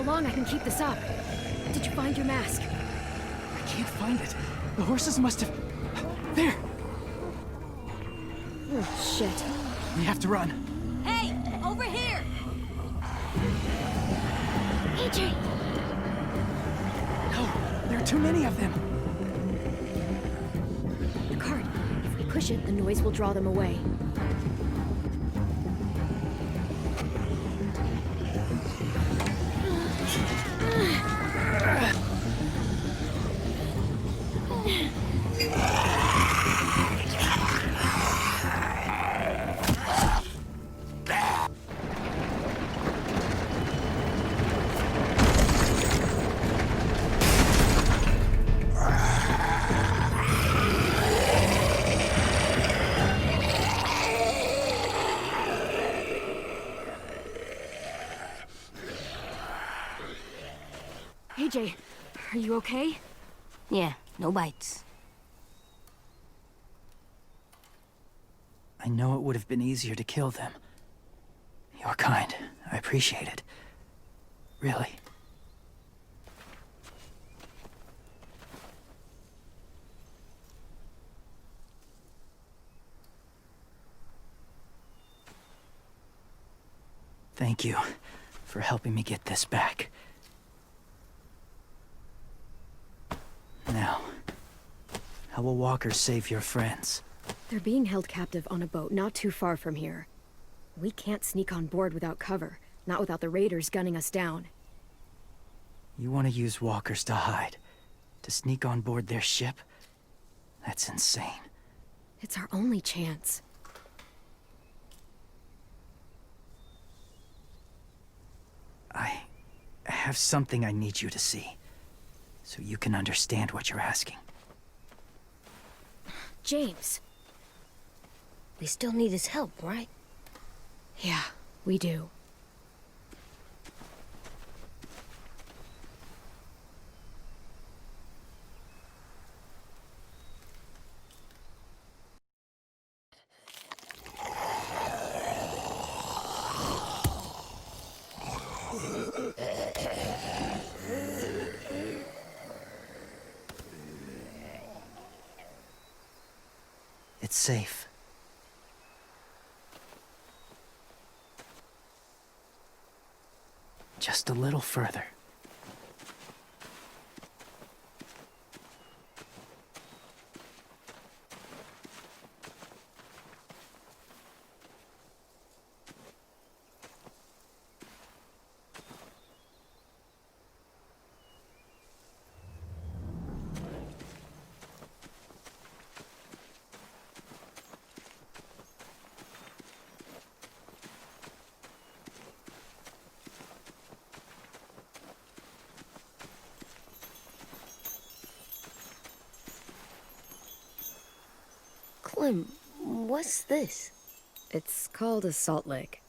long I can keep this up. Did you find your mask? I can't find it. The horses must have... There! Oh, shit. We have to run. Hey! Over here! AJ! No, there are too many of them. The cart. If we push it, the noise will draw them away. AJ, are you okay? Yeah, no bites. I know it would have been easier to kill them. You're kind. I appreciate it. Really. Thank you for helping me get this back. Now, how will walkers save your friends? They're being held captive on a boat not too far from here. We can't sneak on board without cover, not without the raiders gunning us down. You want to use walkers to hide? To sneak on board their ship? That's insane. It's our only chance. I have something I need you to see, so you can understand what you're asking. James. We still need his help, right? Yeah, we do. It's safe. Just a little further. Clem, what's this? It's called a salt lick.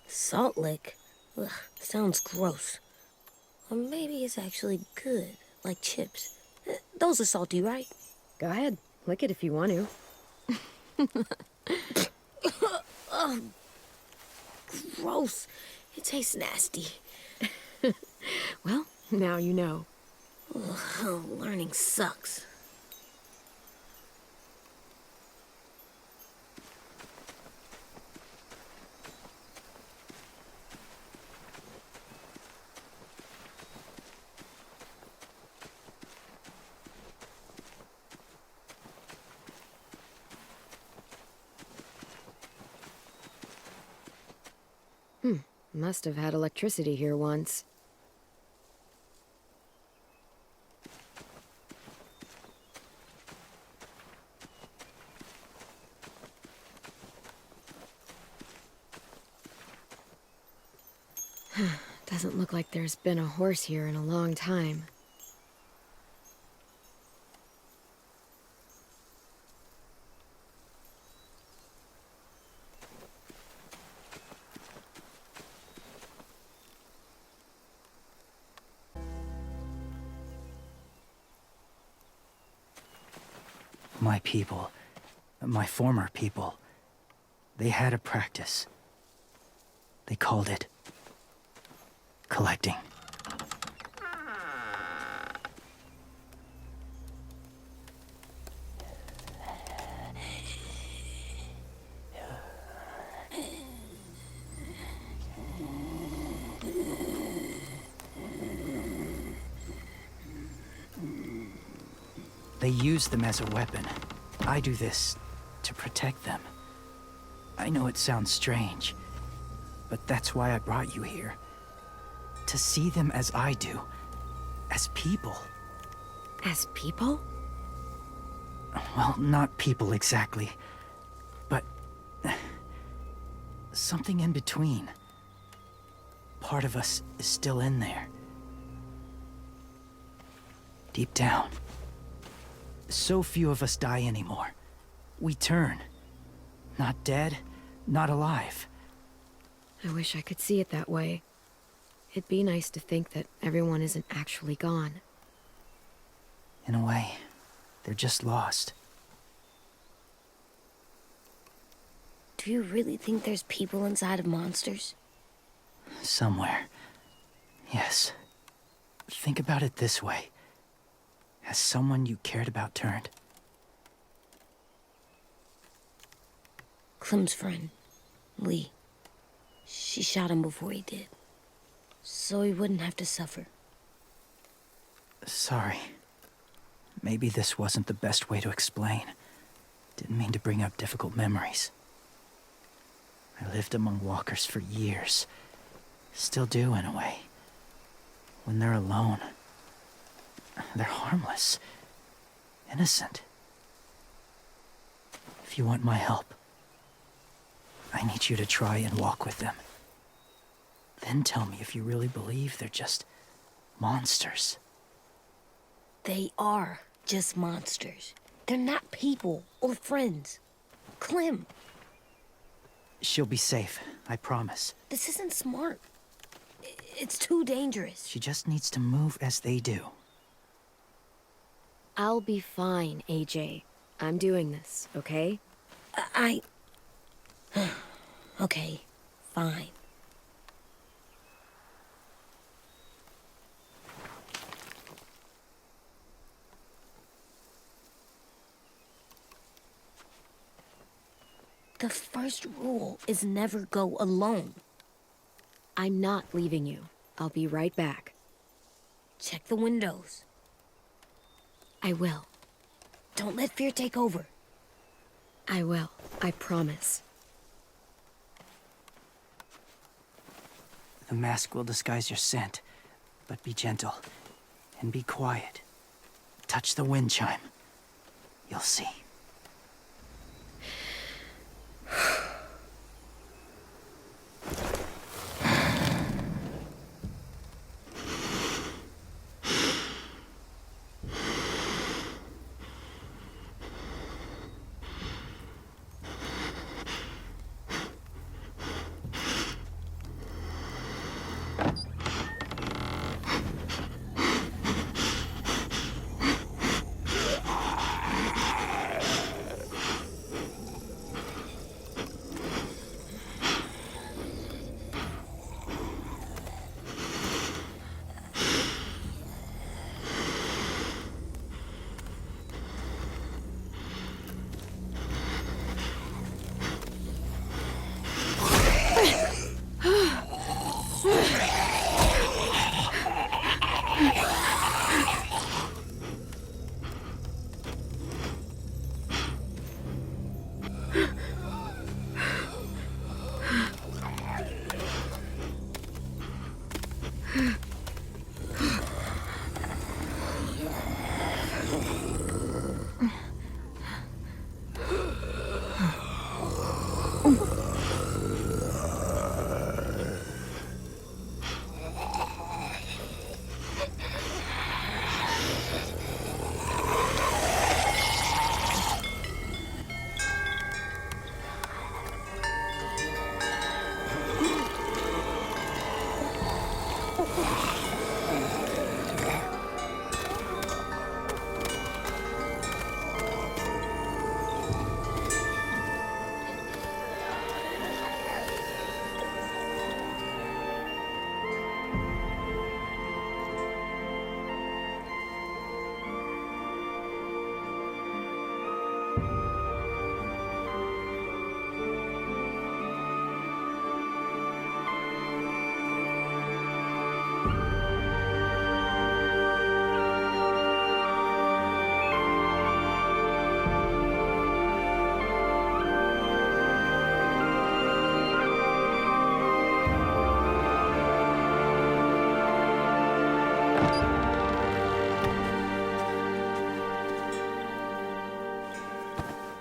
Salt lick? Ugh, sounds gross. Or maybe it's actually good, like chips. Those are salty, right? Go ahead, lick it if you want to. Gross. It tastes nasty. Well, now you know. Ugh, learning sucks. Must have had electricity here once. Doesn't look like there's been a horse here in a long time. My people, my former people, they had a practice. They called it collecting. They use them as a weapon. I do this to protect them. I know it sounds strange, but that's why I brought you here. To see them as I do, as people. As people? Well, not people exactly, but something in between. Part of us is still in there. Deep down. So few of us die anymore. We turn. Not dead, not alive. I wish I could see it that way. It'd be nice to think that everyone isn't actually gone. In a way, they're just lost. Do you really think there's people inside of monsters? Somewhere. Yes. Think about it this way. Has someone you cared about turned? Clem's friend, Lee. She shot him before he did. So he wouldn't have to suffer. Sorry. Maybe this wasn't the best way to explain. Didn't mean to bring up difficult memories. I lived among walkers for years. Still do, in a way. When they're alone, they're harmless. Innocent. If you want my help, I need you to try and walk with them. Then tell me if you really believe they're just monsters. They are just monsters. They're not people or friends. Clem, She'll be safe, I promise. this isn't smart. It's too dangerous. She just needs to move as they do. I'll be fine, AJ. I'm doing this, okay? I... Okay, fine. The first rule is never go alone. I'm not leaving you. I'll be right back. Check the windows. I will. Don't let fear take over. I will. I promise. The mask will disguise your scent, but be gentle and be quiet. Touch the wind chime. You'll see.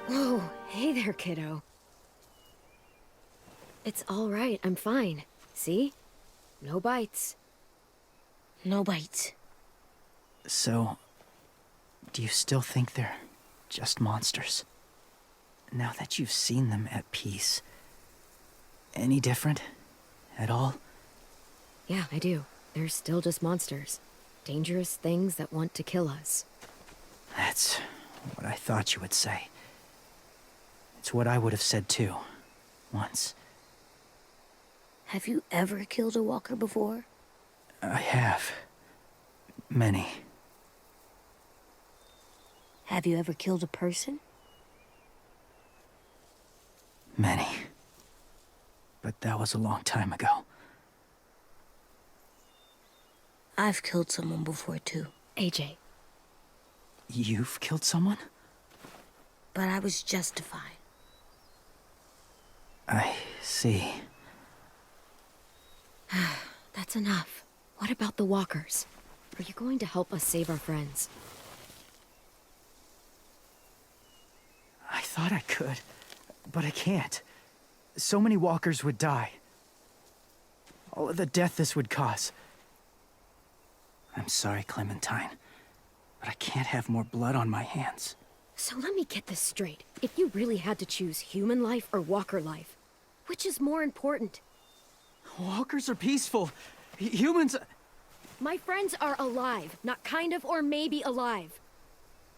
Whoa, hey there, kiddo. It's all right, I'm fine. See? No bites. No bites. So, do you still think they're just monsters? Now that you've seen them at peace, any different at all? Yeah, I do. They're still just monsters. Dangerous things that want to kill us. That's what I thought you would say. It's what I would have said too, once. Have you ever killed a walker before? I have. Many. Have you ever killed a person? Many. But that was a long time ago. I've killed someone before too. AJ. You've killed someone? But I was justified. I see. That's enough. What about the walkers? Are you going to help us save our friends? I thought I could, but I can't. So many walkers would die. All of the death this would cause. I'm sorry, Clementine, but I can't have more blood on my hands. So let me get this straight. If you really had to choose human life or walker life, which is more important? Walkers are peaceful. Humans... My friends are alive, not kind of or maybe alive.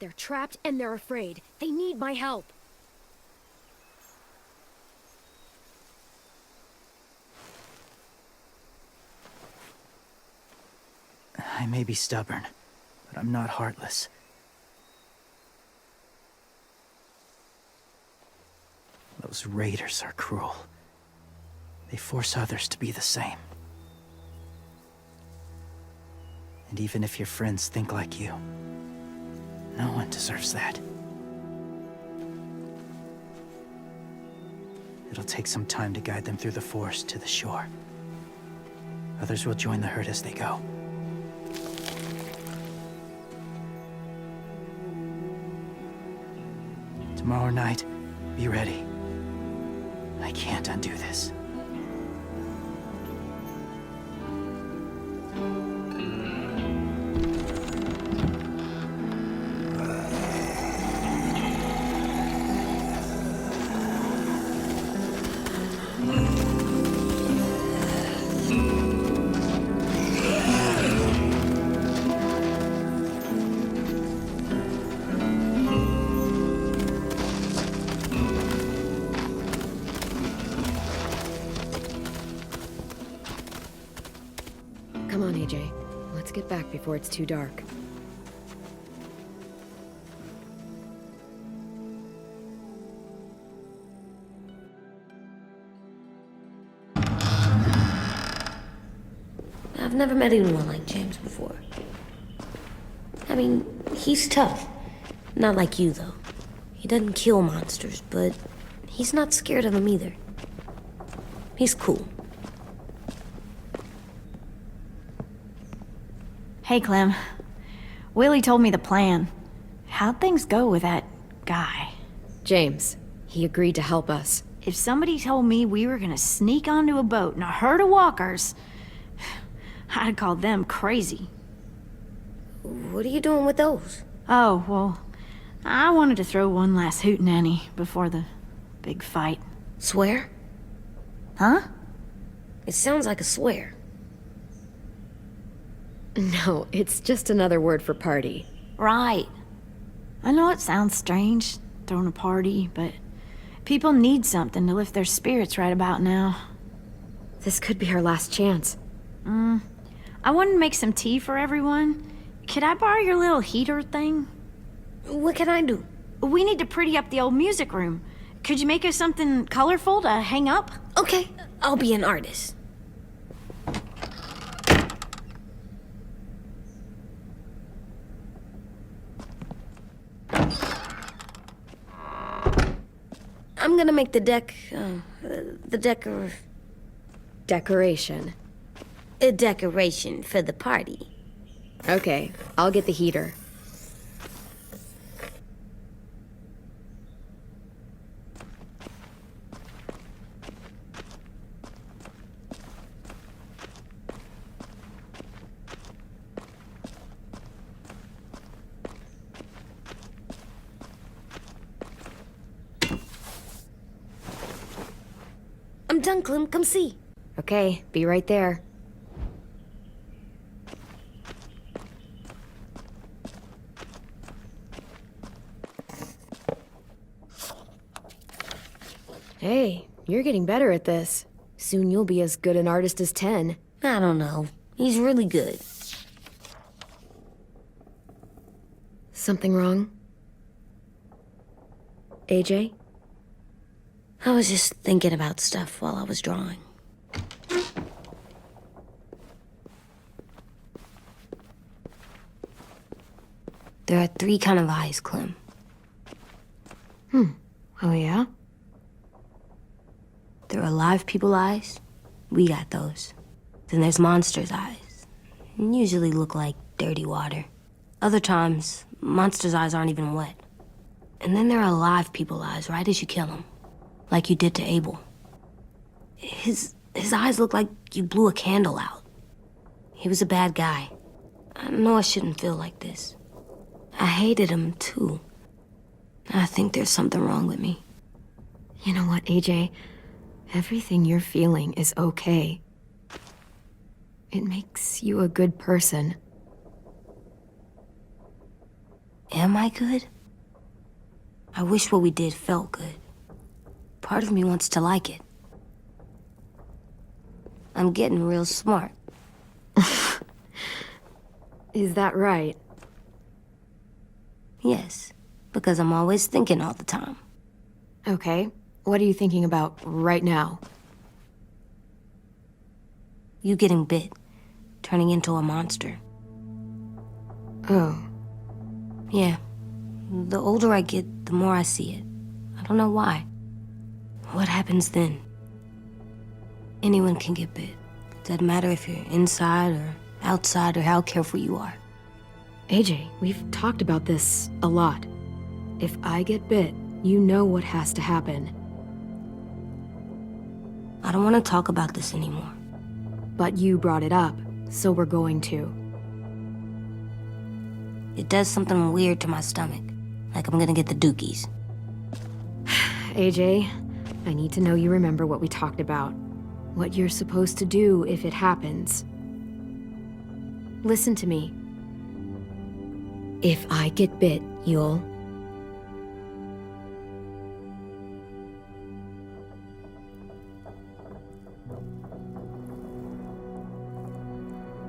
They're trapped and they're afraid. They need my help. I may be stubborn, but I'm not heartless. Those raiders are cruel. They force others to be the same. And even if your friends think like you, no one deserves that. It'll take some time to guide them through the forest to the shore. Others will join the herd as they go. Tomorrow night, be ready. I can't undo this. Come on, AJ. Let's get back before it's too dark. I've never met anyone like James before. I mean, he's tough. Not like you, though. He doesn't kill monsters, but he's not scared of them either. He's cool. Hey, Clem. Willie told me the plan. How'd things go with that guy? James, he agreed to help us. If somebody told me we were gonna sneak onto a boat in a herd of walkers, I'd call them crazy. What are you doing with those? Oh, well, I wanted to throw one last hootenanny before the big fight. Swear? Huh? It sounds like a swear. No, it's just another word for party. Right. I know it sounds strange, throwing a party, but people need something to lift their spirits right about now. This could be our last chance. I wanted to make some tea for everyone. Could I borrow your little heater thing? What can I do? We need to pretty up the old music room. Could you make us something colorful to hang up? Okay, I'll be an artist. I'm gonna make the Decoration. a decoration for the party. Okay, I'll get the heater. I'm done, Clem. Come see. Okay, be right there. Hey, you're getting better at this. Soon you'll be as good an artist as 10. I don't know. He's really good. Something wrong? AJ? I was just thinking about stuff while I was drawing. There are 3 kind of eyes, Clem. Oh yeah? There are live people eyes. We got those. Then there's monsters' eyes. Usually look like dirty water. Other times, monsters' eyes aren't even wet. And then there are live people eyes right as you kill them. Like you did to Abel. His eyes look like you blew a candle out. He was a bad guy. I know I shouldn't feel like this. I hated him, too. I think there's something wrong with me. You know what, AJ? Everything you're feeling is okay. It makes you a good person. Am I good? I wish what we did felt good. Part of me wants to like it. I'm getting real smart. Is that right? Yes, because I'm always thinking all the time. Okay. What are you thinking about right now? You getting bit, turning into a monster. Oh. Yeah. The older I get, the more I see it. I don't know why. What happens then? Anyone can get bit. Doesn't matter if you're inside or outside or how careful you are. AJ, we've talked about this a lot. If I get bit, you know what has to happen. I don't want to talk about this anymore. But you brought it up, so we're going to. It does something weird to my stomach. Like I'm gonna get the dookies. AJ, I need to know you remember what we talked about. What you're supposed to do if it happens. Listen to me. If I get bit, you'll...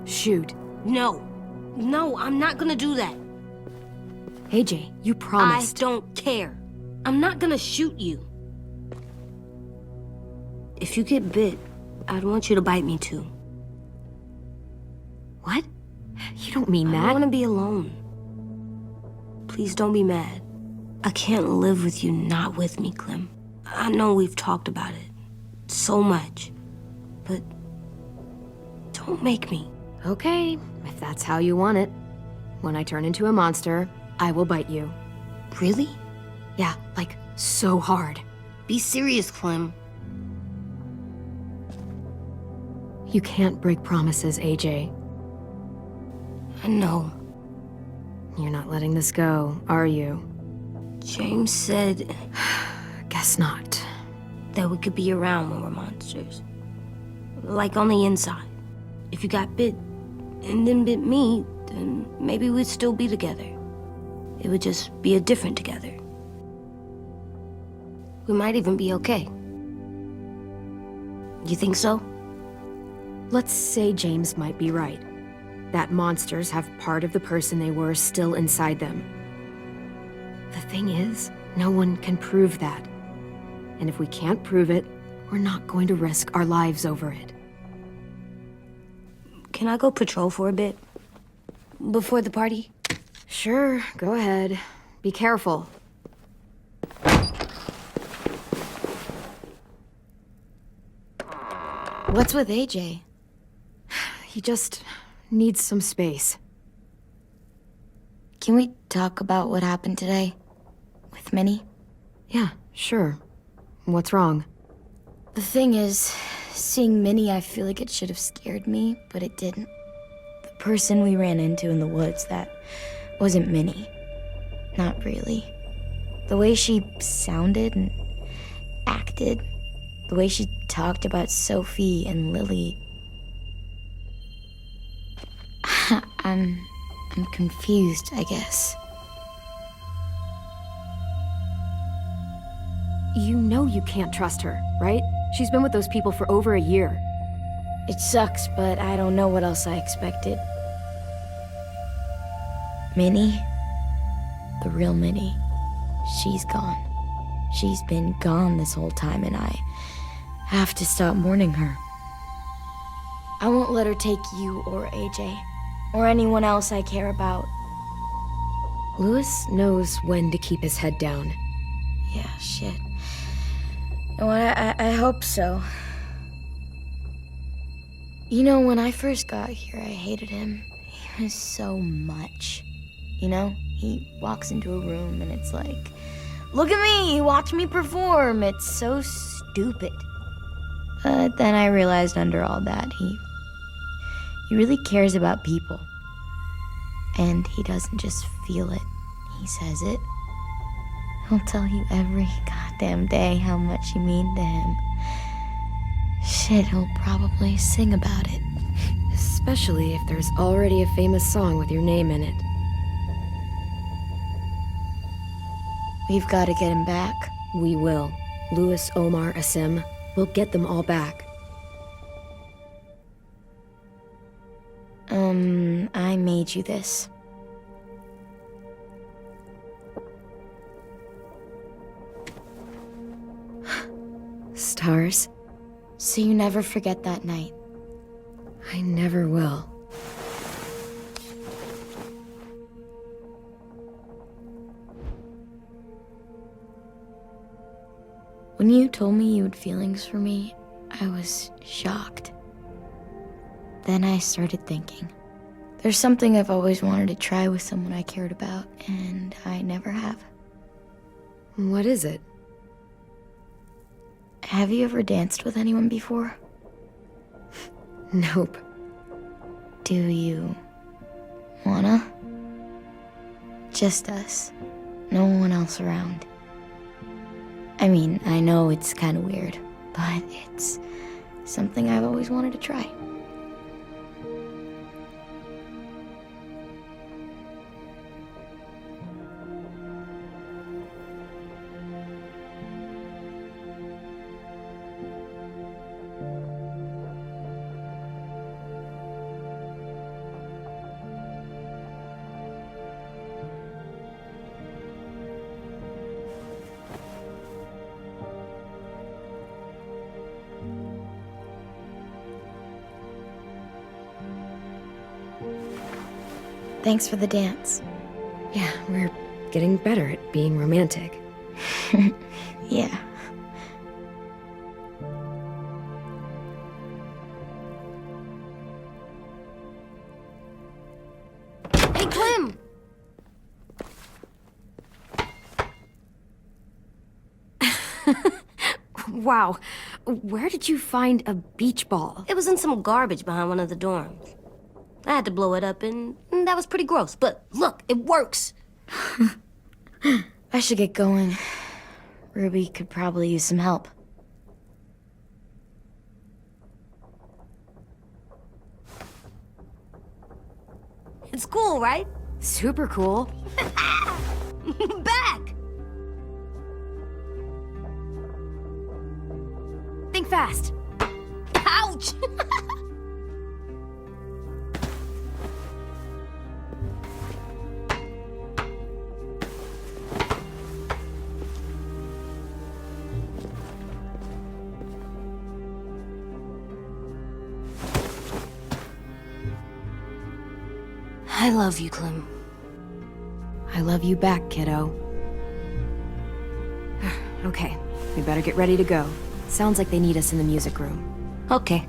Shoot. No. No, I'm not gonna do that. AJ, you promised. I don't care. I'm not gonna shoot you. If you get bit, I'd want you to bite me too. What? You don't mean I that. don't want to be alone. Please don't be mad. I can't live with you not with me, Clem. I know we've talked about it so much, but don't make me. Okay, if that's how you want it. When I turn into a monster, I will bite you. Really? Yeah, like so hard. Be serious, Clem. You can't break promises, AJ. I know. You're not letting this go, are you? James said Guess not. that we could be around when we're monsters. Like on the inside. If you got bit and then bit me, then maybe we'd still be together. It would just be a different together. We might even be okay. You think so? Let's say James might be right. That monsters have part of the person they were still inside them. The thing is, no one can prove that. And if we can't prove it, we're not going to risk our lives over it. Can I go patrol for a bit? Before the party? Sure, go ahead. Be careful. What's with AJ? He just needs some space. Can we talk about what happened today? With Minnie? Yeah, sure. What's wrong? The thing is, seeing Minnie, I feel like it should have scared me, but it didn't. The person we ran into in the woods, that wasn't Minnie. Not really. The way she sounded and acted, The way she talked about Sophie and Lily. I'm confused, I guess. You know you can't trust her, right? She's been with those people for over a year. It sucks, but I don't know what else I expected. Minnie? The real Minnie. She's gone. She's been gone this whole time, and I have to stop mourning her. I won't let her take you or AJ, or anyone else I care about. Louis knows when to keep his head down. Yeah, shit. Oh, I hope so. You know, when I first got here, I hated him. He was so much. You know, he walks into a room and it's like, look at me, watch me perform. It's so stupid. But then I realized under all that, he really cares about people. And he doesn't just feel it, he says it. He'll tell you every goddamn day how much you mean to him. Shit, he'll probably sing about it. Especially if there's already a famous song with your name in it. We've got to get him back. We will. Louis, Omar, Asim. We'll get them all back. I made you this. Stars? So you never forget that night. I never will. When you told me you had feelings for me, I was shocked. Then I started thinking. There's something I've always wanted to try with someone I cared about, and I never have. What is it? Have you ever danced with anyone before? Nope. Do you wanna? Just us. No one else around. I mean, I know it's kind of weird, but it's something I've always wanted to try. Thanks for the dance. Yeah, we're getting better at being romantic. Yeah. Hey, Clem! Wow. Where did you find a beach ball? It was in some garbage behind one of the dorms. I had to blow it up, and that was pretty gross. But look, it works. I should get going. Ruby could probably use some help. It's cool, right? Super cool. Back! Think fast. Ouch! I love you, Clem. I love you back, kiddo. Okay, we better get ready to go. Sounds like they need us in the music room. Okay.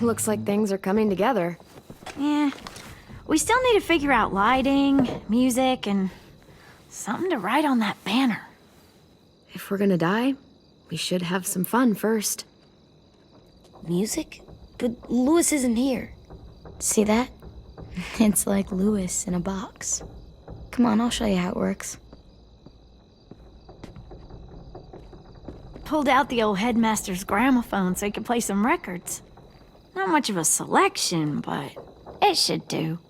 Looks like things are coming together. Yeah. We still need to figure out lighting, music, and Something to write on that banner. If we're gonna die, we should have some fun first. Music? But Lewis isn't here. See that? It's like Lewis in a box. Come on, I'll show you how it works. Pulled out the old headmaster's gramophone so he could play some records. Not much of a selection, but it should do.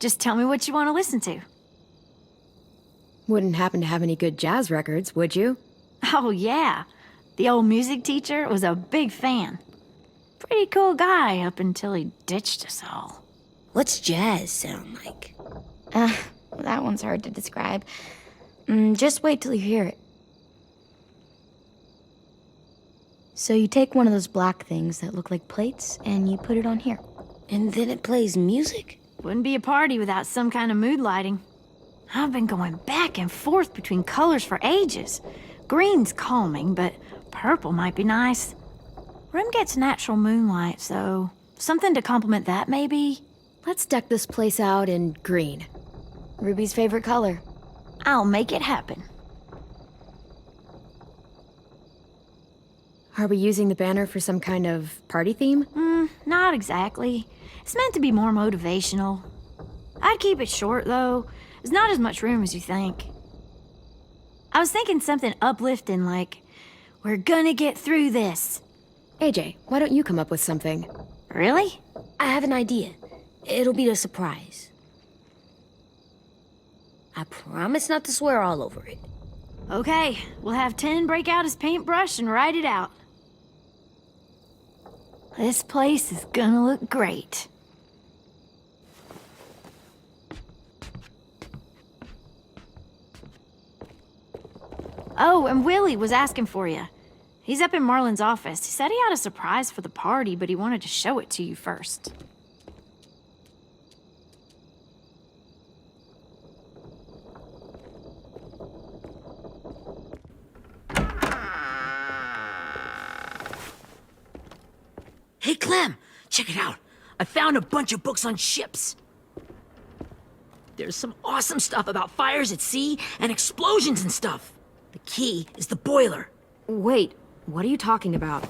Just tell me what you want to listen to. Wouldn't happen to have any good jazz records, would you? Oh, yeah. The old music teacher was a big fan. Pretty cool guy up until he ditched us all. What's jazz sound like? That one's hard to describe. Just wait till you hear it. So you take one of those black things that look like plates, and you put it on here. And then it plays music? Wouldn't be a party without some kind of mood lighting. I've been going back and forth between colors for ages. Green's calming, but purple might be nice. Room gets natural moonlight, so something to complement that, maybe? Let's deck this place out in green. Ruby's favorite color. I'll make it happen. Are we using the banner for some kind of party theme? Not exactly. It's meant to be more motivational. I'd keep it short, though. There's not as much room as you think. I was thinking something uplifting like, "We're gonna get through this." AJ, why don't you come up with something? Really? I have an idea. It'll be a surprise. I promise not to swear all over it. Okay, we'll have 10 break out his paintbrush and write it out. This place is gonna look great. Oh, and Willie was asking for you. He's up in Marlin's office. He said he had a surprise for the party, but he wanted to show it to you first. Hey, Clem, check it out. I found a bunch of books on ships. There's some awesome stuff about fires at sea and explosions and stuff. The key is the boiler. Wait, what are you talking about?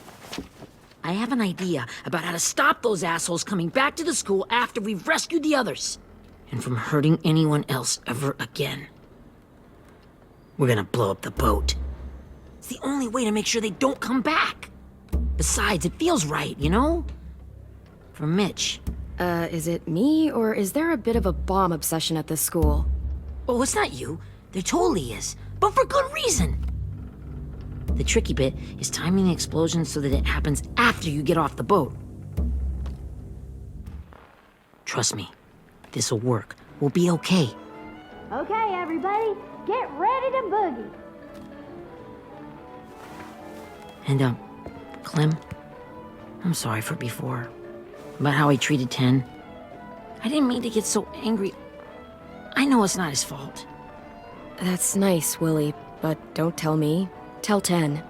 I have an idea about how to stop those assholes coming back to the school after we've rescued the others. And from hurting anyone else ever again. We're gonna blow up the boat. It's the only way to make sure they don't come back. Besides, it feels right, you know? For Mitch. Is it me, or is there a bit of a bomb obsession at this school? Oh, it's not you. There totally is. But for good reason. The tricky bit is timing the explosion so that it happens after you get off the boat. Trust me, this'll work. We'll be okay. Okay, everybody, get ready to boogie. And, Clem, I'm sorry for before. About how he treated Ten. I didn't mean to get so angry. I know it's not his fault. That's nice, Willie, but don't tell me. Tell 10.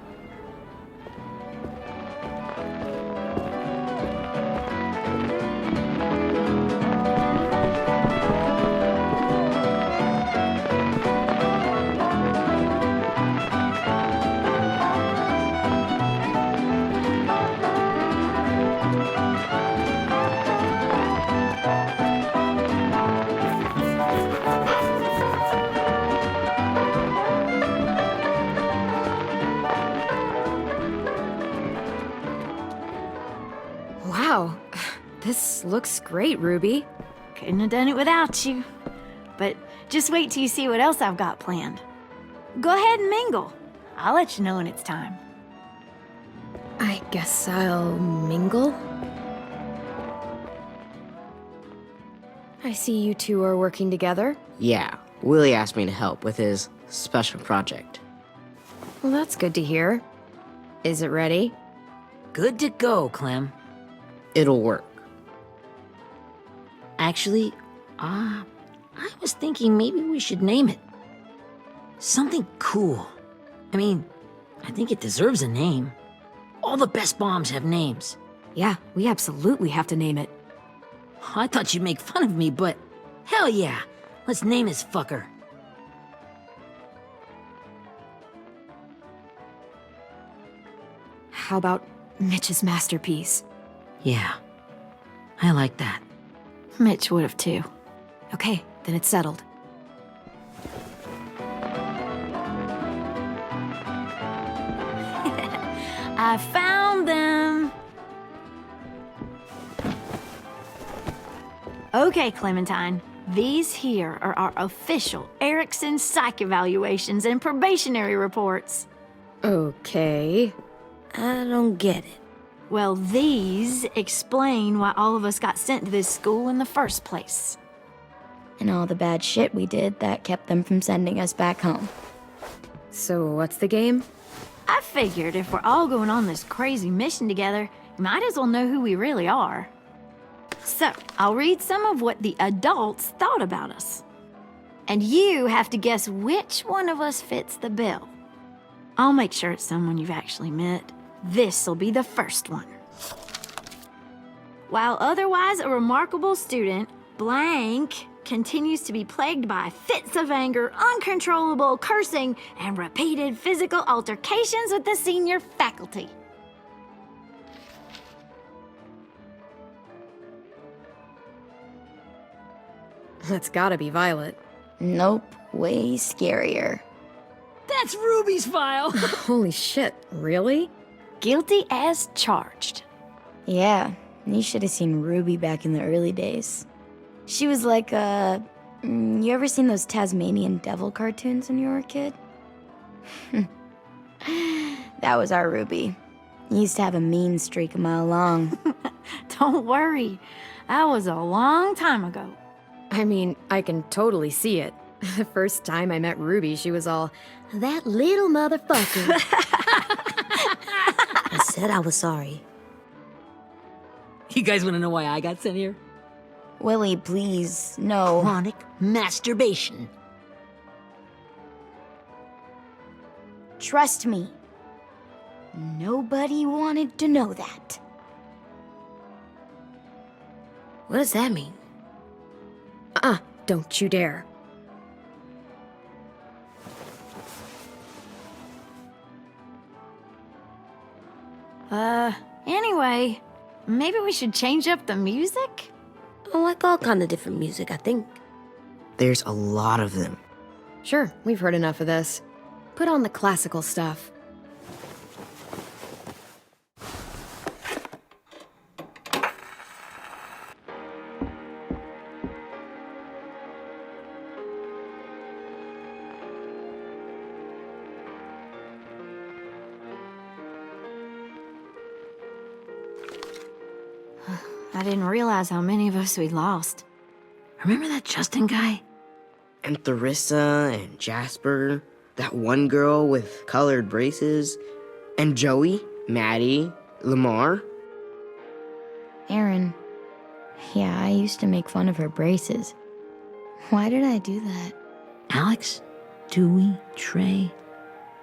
Wow, this looks great, Ruby. Couldn't have done it without you. But just wait till you see what else I've got planned. Go ahead and mingle. I'll let you know when it's time. I guess I'll mingle? I see you two are working together. Yeah, Willie asked me to help with his special project. Well, that's good to hear. Is it ready? Good to go, Clem. It'll work. Actually, I was thinking maybe we should name it. Something cool. I mean, I think it deserves a name. All the best bombs have names. Yeah, we absolutely have to name it. I thought you'd make fun of me, but hell yeah. Let's name this fucker. How about Mitch's masterpiece? Yeah, I like that. Mitch would have too. Okay, then it's settled. I found them! Okay, Clementine. These here are our official Erickson psych evaluations and probationary reports. Okay. I don't get it. Well, these explain why all of us got sent to this school in the first place. And all the bad shit we did that kept them from sending us back home. So what's the game? I figured if we're all going on this crazy mission together, we might as well know who we really are. So, I'll read some of what the adults thought about us. And you have to guess which one of us fits the bill. I'll make sure it's someone you've actually met. This'll be the first one. While otherwise a remarkable student, blank continues to be plagued by fits of anger, uncontrollable cursing, and repeated physical altercations with the senior faculty. That's gotta be Violet. Nope, way scarier. That's Ruby's file! Holy shit, really? Guilty as charged. Yeah, you should have seen Ruby back in the early days. She was like you ever seen those Tasmanian devil cartoons when you were a kid? That was our Ruby. He used to have a mean streak a mile long. Don't worry, that was a long time ago. I mean, I can totally see it. The first time I met Ruby, she was all, "That little motherfucker." I said I was sorry. You guys want to know why I got sent here? Willie, please, no. Chronic masturbation. Trust me. Nobody wanted to know that. What does that mean? Don't you dare. Anyway, maybe we should change up the music? I like all kind of different music, I think. There's a lot of them. Sure, we've heard enough of this. Put on the classical stuff. I didn't realize how many of us we'd lost. Remember that Justin guy? And Theresa and Jasper, that one girl with colored braces, and Joey, Maddie, Lamar. Aaron. Yeah, I used to make fun of her braces. Why did I do that? Alex, Dewey, Trey,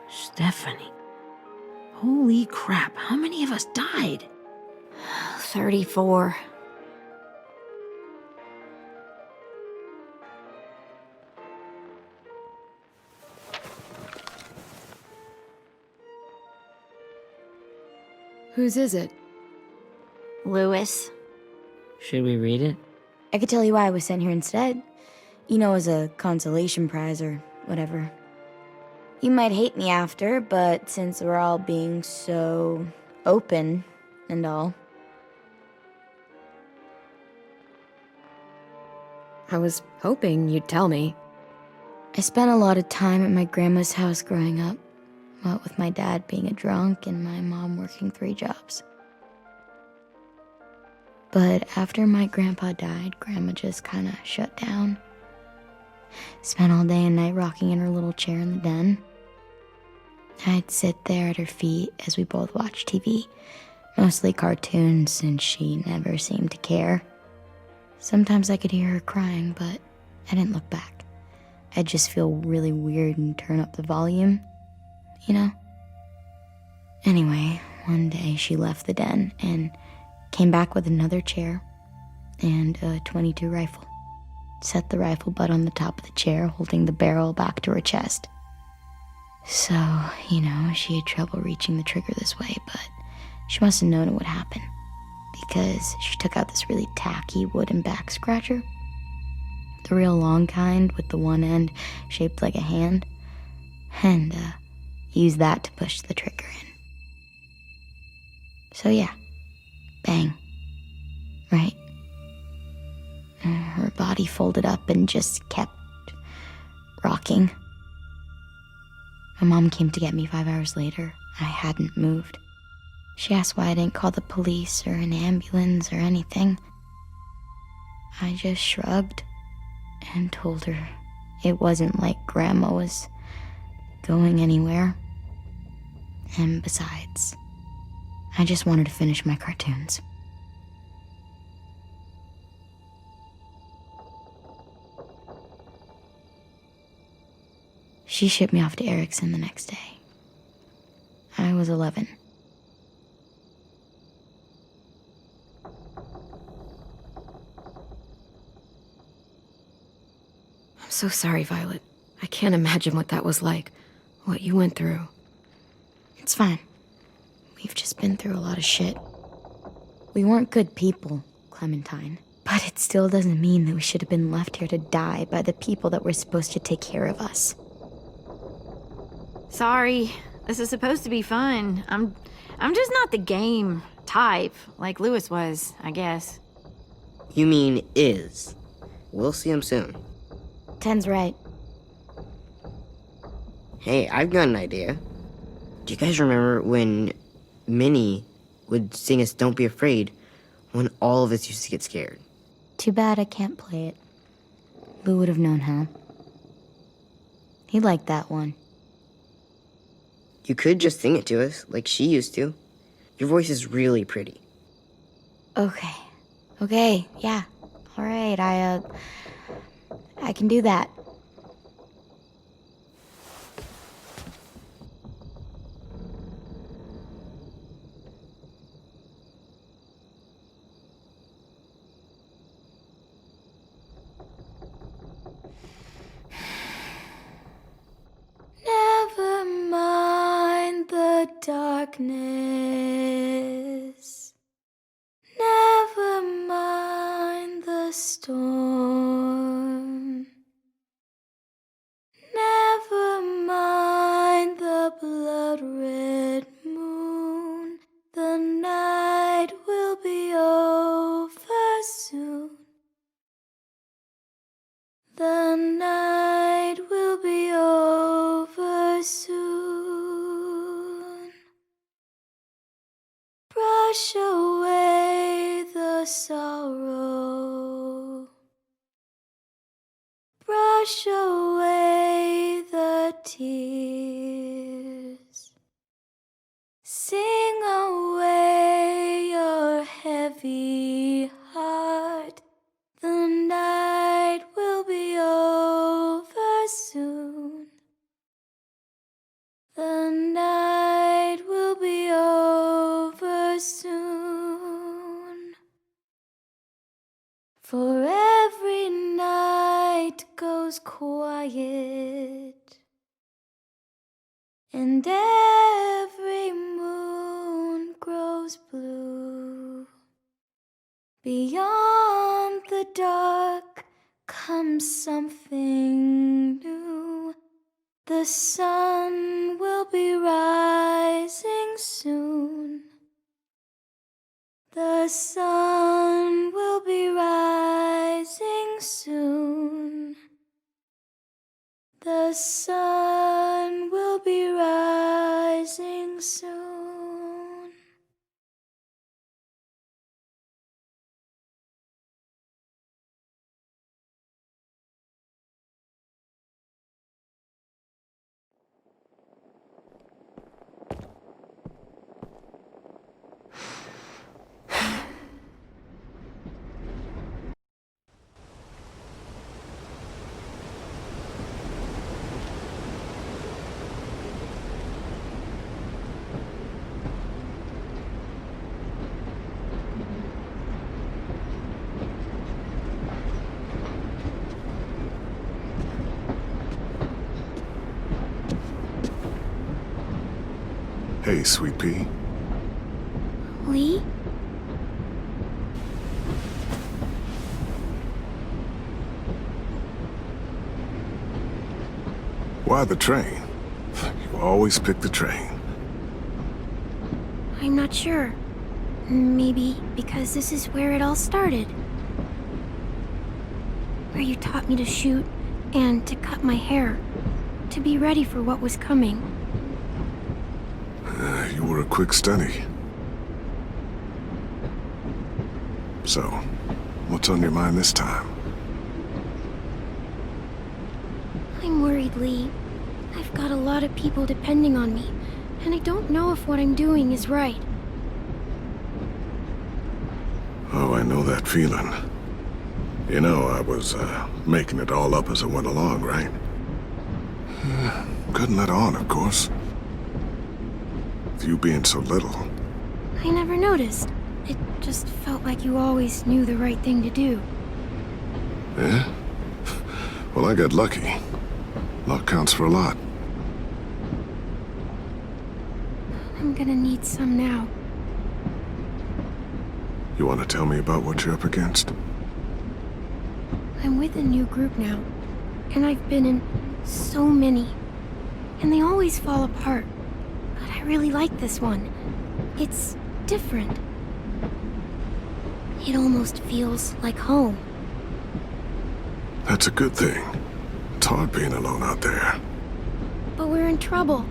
Stephanie. Holy crap, how many of us died? 34. Whose is it? Lewis. Should we read it? I could tell you why I was sent here instead. You know, as a consolation prize or whatever. You might hate me after, but since we're all being so open and all. I was hoping you'd tell me. I spent a lot of time at my grandma's house growing up. What with my dad being a drunk and my mom working 3 jobs. But after my grandpa died, Grandma just kind of shut down. Spent all day and night rocking in her little chair in the den. I'd sit there at her feet as we both watched TV, mostly cartoons, since she never seemed to care. Sometimes I could hear her crying, but I didn't look back. I'd just feel really weird and turn up the volume, you know? Anyway, one day she left the den and came back with another chair and a .22 rifle. Set the rifle butt on the top of the chair, holding the barrel back to her chest. So, you know, she had trouble reaching the trigger this way, but She must have known it would happen, because she took out this really tacky wooden back scratcher. The real long kind with the one end shaped like a hand, and used that to push the trigger in. So yeah, bang, right? And her body folded up and just kept rocking. My mom came to get me 5 hours later. I hadn't moved. She asked why I didn't call the police or an ambulance or anything. I just shrugged and told her it wasn't like Grandma was going anywhere. And besides, I just wanted to finish my cartoons. She shipped me off to Erickson the next day. I was 11. I'm so sorry, Violet. I can't imagine what that was like, what you went through. It's fine. We've just been through a lot of shit. We weren't good people, Clementine. But it still doesn't mean that we should have been left here to die by the people that were supposed to take care of us. Sorry. This is supposed to be fun. I'm just not the game type, like Lewis was, I guess. You mean is. We'll see him soon. 10's right. Hey, I've got an idea. Do you guys remember when Minnie would sing us Don't Be Afraid when all of us used to get scared? Too bad I can't play it. Lou would have known how. He liked that one. You could just sing it to us, like she used to. Your voice is really pretty. Okay, yeah. All right, I can do that. Never mind the darkness. Never mind the storm. Never mind the blood-red moon. The night will be over soon. The night will be over soon. Brush away the sorrow. Brush away the tears. Sing away your heavy heart. The night will be over soon. The night will be over soon. For every night goes quiet, and every moon grows blue. Beyond the dark comes something new. The sun will be rising soon. The sun will be rising soon. The sun will be rising soon. Hey, Sweet Pea. Lee? Why the train? You always pick the train. I'm not sure. Maybe because this is where it all started. Where you taught me to shoot and to cut my hair. To be ready for what was coming. You were a quick study. So, what's on your mind this time? I'm worried, Lee. I've got a lot of people depending on me, and I don't know if what I'm doing is right. Oh, I know that feeling. You know, I was, making it all up as I went along, right? Couldn't let on, of course. With you being so little. I never noticed. It just felt like you always knew the right thing to do. Yeah? Well, I got lucky. Luck counts for a lot. I'm gonna need some now. You want to tell me about what you're up against? I'm with a new group now, and I've been in so many. And they always fall apart. But I really like this one. It's different. It almost feels like home. That's a good thing. It's hard being alone out there. But we're in trouble.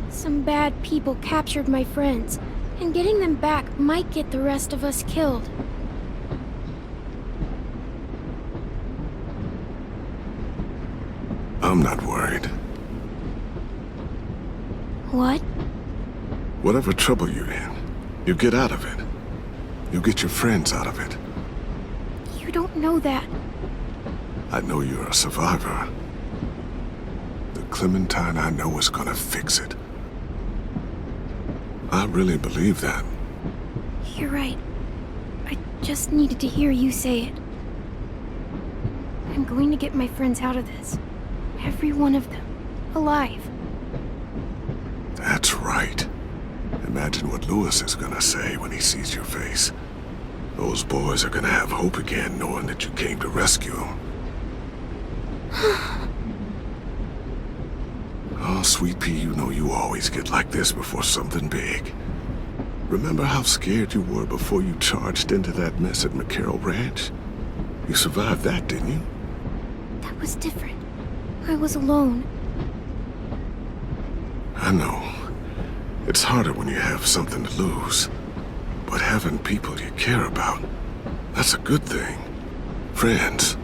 Some bad people captured my friends, and getting them back might get the rest of us killed. I'm not worried. What? Whatever trouble you're in, you get out of it. You get your friends out of it. You don't know that. I know you're a survivor. The Clementine I know is gonna fix it. I really believe that. You're right. I just needed to hear you say it. I'm going to get my friends out of this. Every one of them. Alive. That's right. Imagine what Lewis is gonna say when he sees your face. Those boys are gonna have hope again, knowing that you came to rescue them. Oh, Sweet Pea, you know you always get like this before something big. Remember how scared you were before you charged into that mess at McCarroll Ranch? You survived that, didn't you? That was different. I was alone. I know. It's harder when you have something to lose. But having people you care about, that's a good thing. Friends.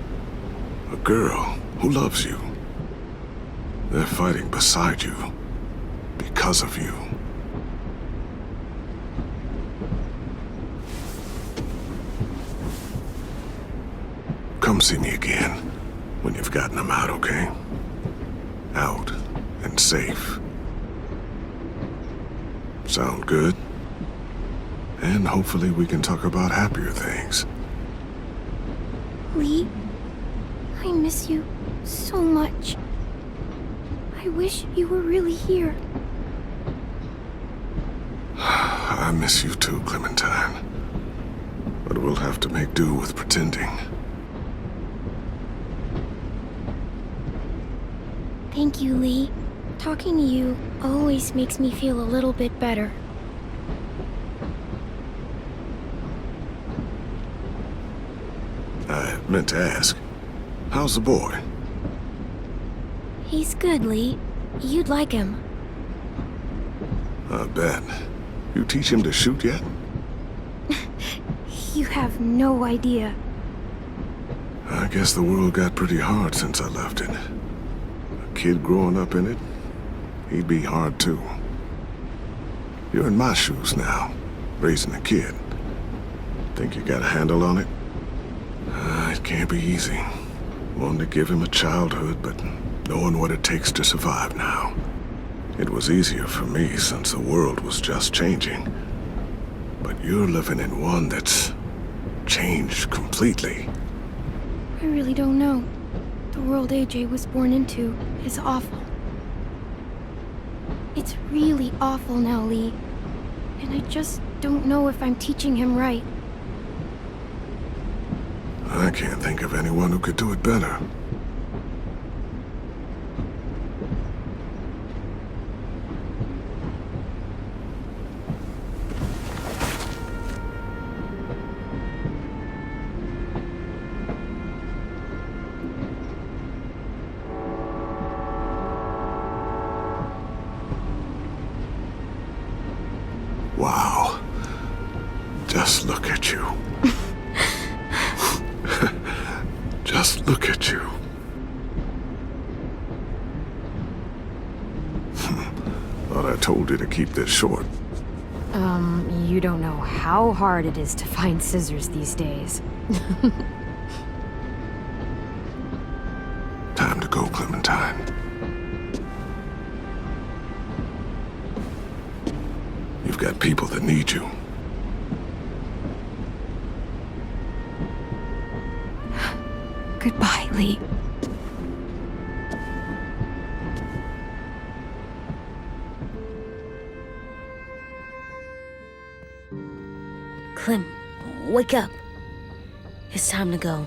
A girl who loves you. They're fighting beside you. Because of you. Come see me again when you've gotten them out, okay? Out and safe. Sound good? And hopefully we can talk about happier things. Lee, I miss you so much. I wish you were really here. I miss you too, Clementine. But we'll have to make do with pretending. Thank you, Lee. Talking to you always makes me feel a little bit better. I meant to ask, how's the boy? He's good, Lee. You'd like him. I bet. You teach him to shoot yet? You have no idea. I guess the world got pretty hard since I left it. A kid growing up in it, he'd be hard too. You're in my shoes now, raising a kid. Think you got a handle on it? It can't be easy. Wanting to give him a childhood, but knowing what it takes to survive now. It was easier for me since the world was just changing. But you're living in one that's changed completely. I really don't know. The world AJ was born into is awful. It's really awful now, Lee. And I just don't know if I'm teaching him right. I can't think of anyone who could do it better. Wow. Just look at you. Just look at you. Thought I told you to keep this short. You don't know how hard it is to find scissors these days. Time to go, Clementine. You've got people that need you. Goodbye, Lee. Clem, wake up. It's time to go.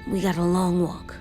We got a long walk.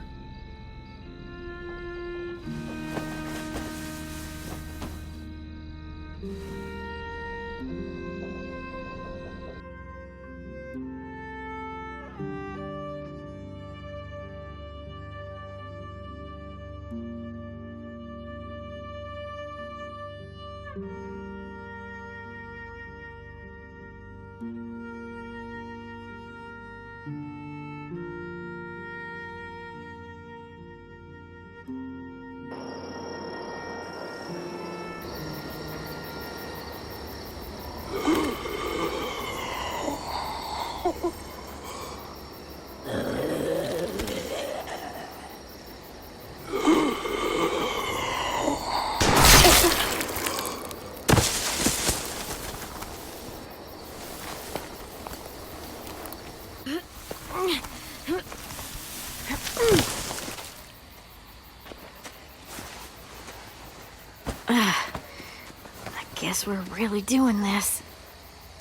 Guess we're really doing this.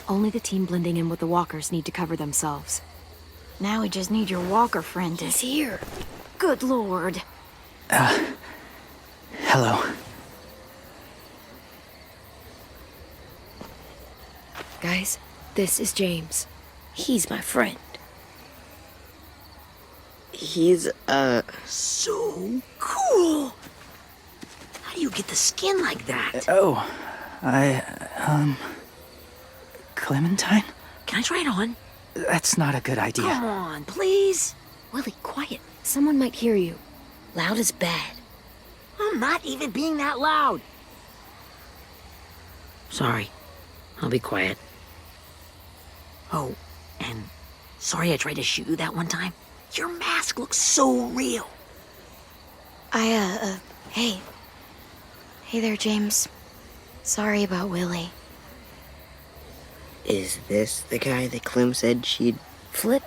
Only the team blending in with the walkers need to cover themselves. Now we just need your walker friend to... He's here. Good lord. Hello. Guys, this is James. He's my friend. He's, So cool! How do you get the skin like that? Oh, Clementine? Can I try it on? That's not a good idea. Come on, please. Willie, quiet. Someone might hear you. Loud is bad. I'm not even being that loud. Sorry. I'll be quiet. Oh, and sorry I tried to shoot you that one time. Your mask looks so real. Hey. Hey there, James. Sorry about Willie. is this the guy that Clem said she'd Flip?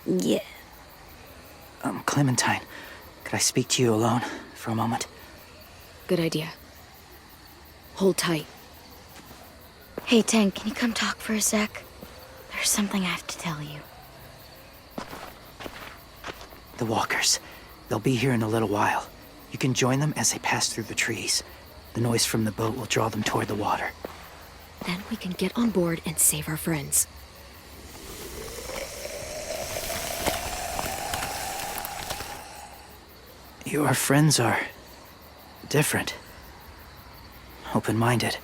Yeah. Clementine, could I speak to you alone for a moment? Good idea. Hold tight. Hey, Tank, can you come talk for a sec? There's something I have to tell you. The walkers. They'll be here in a little while. You can join them as they pass through the trees. The noise from the boat will draw them toward the water. Then we can get on board and save our friends. Your friends are different. Open-minded.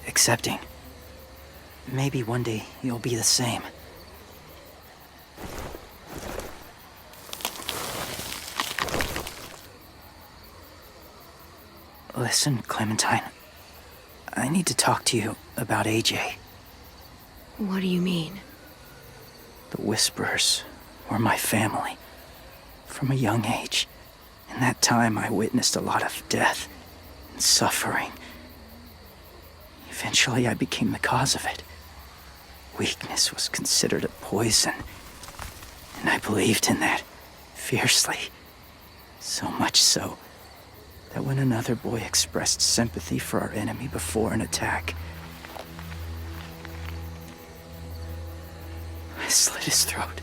Accepting. Maybe one day you'll be the same. Listen, Clementine. I need to talk to you about AJ. What do you mean? The Whisperers were my family. From a young age. In that time, I witnessed a lot of death and suffering. Eventually, I became the cause of it. Weakness was considered a poison, and I believed in that fiercely. So much so, that when another boy expressed sympathy for our enemy before an attack, I slit his throat.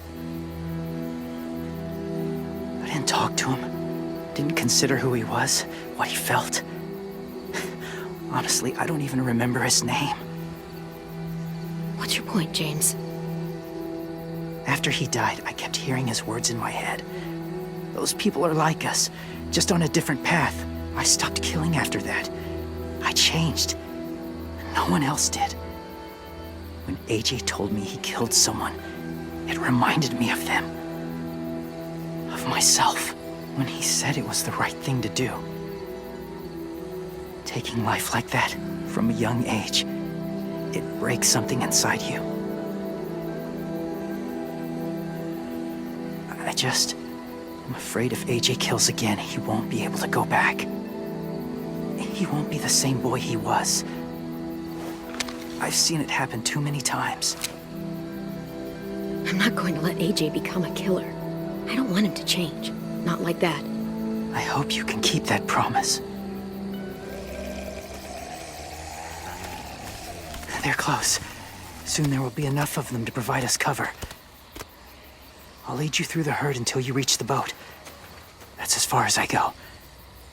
I didn't talk to him, didn't consider who he was, what he felt. Honestly, I don't even remember his name. What's your point, James? After he died, I kept hearing his words in my head. Those people are like us, just on a different path. I stopped killing after that. I changed. No one else did. When AJ told me he killed someone, it reminded me of them. Of myself. When he said it was the right thing to do. Taking life like that, from a young age, it breaks something inside you. I'm afraid if AJ kills again, he won't be able to go back. He won't be the same boy he was. I've seen it happen too many times. I'm not going to let AJ become a killer. I don't want him to change. Not like that. I hope you can keep that promise. They're close. Soon there will be enough of them to provide us cover. I'll lead you through the herd until you reach the boat. That's as far as I go.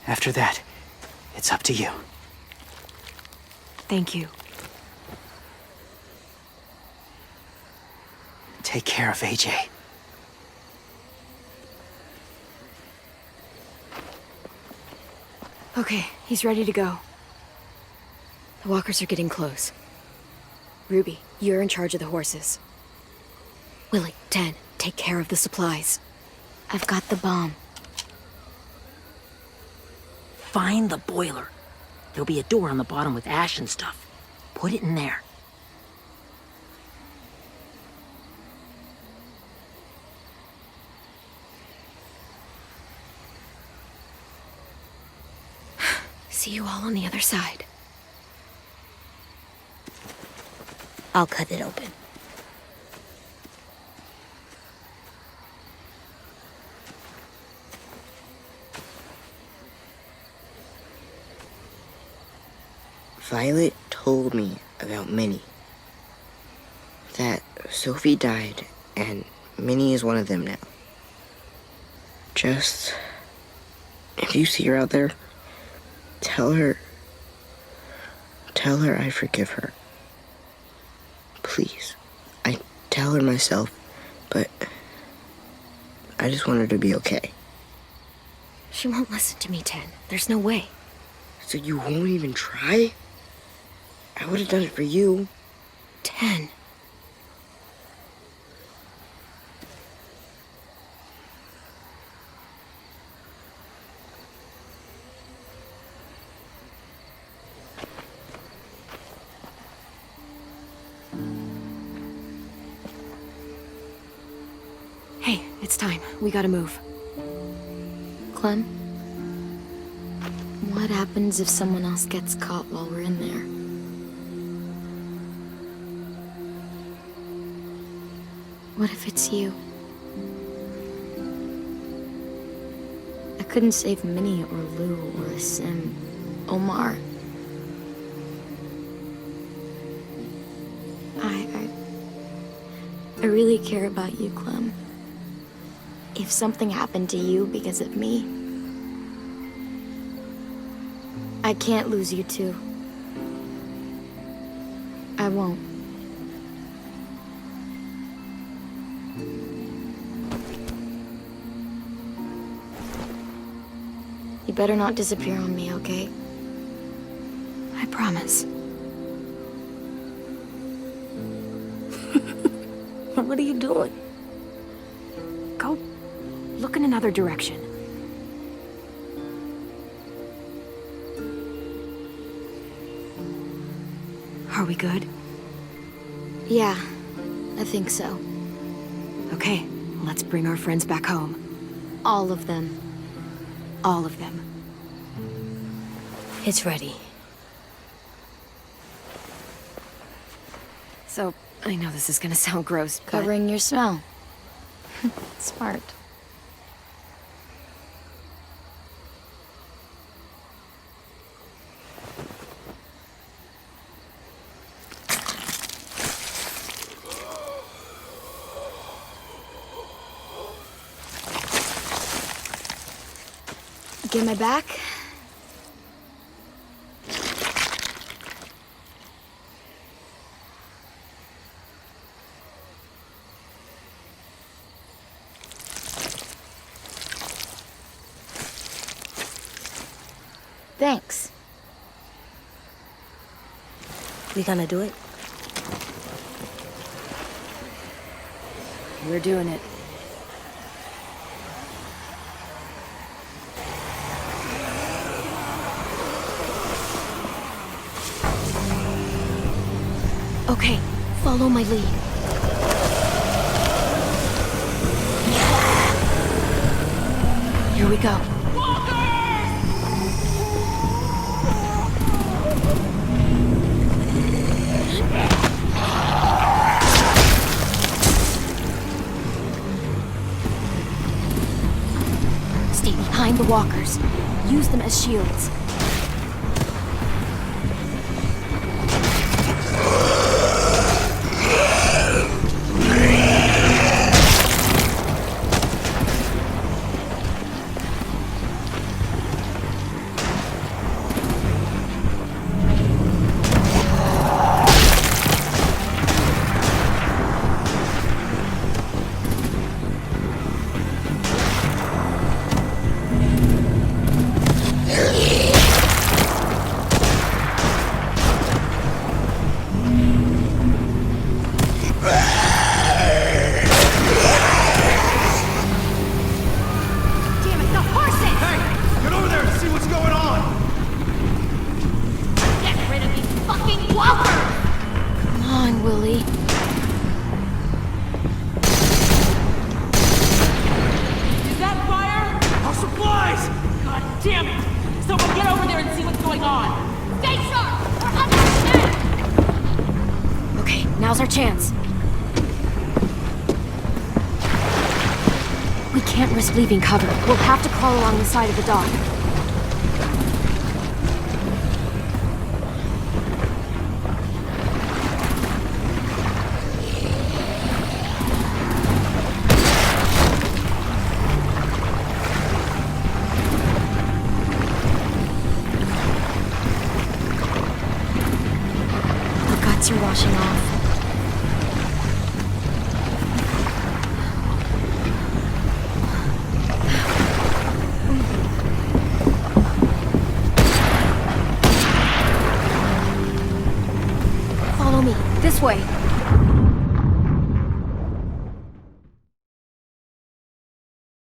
After that, it's up to you. Thank you. Take care of AJ. Okay, he's ready to go. The walkers are getting close. Ruby, you're in charge of the horses. Willie, Ted, take care of the supplies. I've got the bomb. Find the boiler. There'll be a door on the bottom with ash and stuff. Put it in there. See you all on the other side. I'll cut it open. Violet told me about Minnie. That Sophie died, and Minnie is one of them now. Just, if you see her out there, tell her I forgive her. Please. I tell her myself, but I just want her to be okay. She won't listen to me, Ted. There's no way. So you won't even try? I would have done it for you. 10. Hey, it's time. We gotta move. Clem? What happens if someone else gets caught while we're in there? What if it's you? I couldn't save Minnie or Lou or Sim. Omar. I really care about you, Clem. If something happened to you because of me, I can't lose you too. I won't. You better not disappear on me, okay? I promise. What are you doing? Go look in another direction. Are we good? Yeah, I think so. Okay, let's bring our friends back home. All of them. All of them. It's ready. So, I know this is gonna sound gross, but... Covering your smell. Smart. Get my back? Thanks. We gonna do it? We're doing it. Okay, follow my lead. Here we go. Stay behind the walkers. Use them as shields. Now's our chance. We can't risk leaving cover. We'll have to crawl along the side of the dock. The guts are washing off.